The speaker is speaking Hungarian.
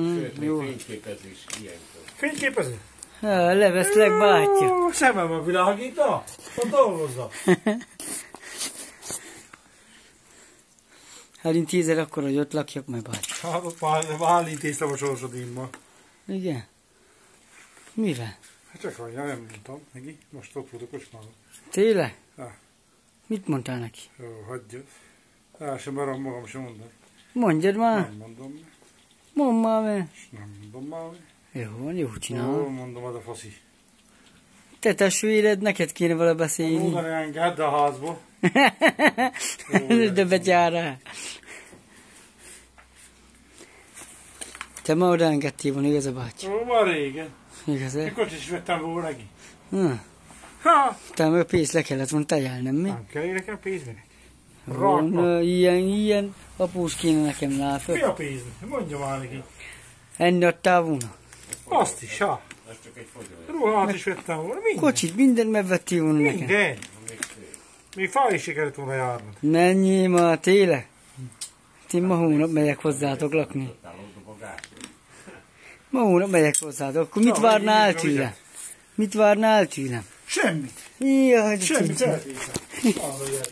Sőt, még fényképezés ilyenkor. Fényképező? Leveszlek, bátya. Szemem a világító? Ott dolgozza. Hát én 10 akkor, hogy ott lakjak, majd bátya. Hát ott már intéztem a sorsod én ma. Igen? Mivel? Hát csak olyan, nem mondtam neki. Most ott volt a kocsmában. Tényleg? Ja. Mit mondtál neki? Jó, hagyjad. El sem merem magam sem mondani. Mondjad már. Nem mondom meg. Mondd már meg. És nem mondom már meg. Jó Jól csinálom. mondom, az a faszi. Te testvéred, neked kéne vele beszélni. Mondani engedd a házból. De betyára. Te ma oda engedtél volna, igaz a bácsi? Ó, már régen. Igaz, Egy kocsit is vettem volna neki. Ha, te meg a pénzt le kellett volna tegyelni, nem mi? Nem kell nekem pénzbe. Na, ilyen após kéne nekem látod. Mi a pénz? Mondja már neki. Enni adtál volna? Azt is, ha. Ez csak egy fogyó. Ruhát is vettem volna, minden. Kocsit, mindent megvettél volna nekem. Minden. Még fáj is kellett volna járnod. Menjél már, tényleg? Én ma hónap megyek hozzátok lakni. Ma hónap megyek hozzátok. Akkor mit várnál tőlem? Mit várnál tőlem? Semmit. Jaj, Semmit. Eltétem.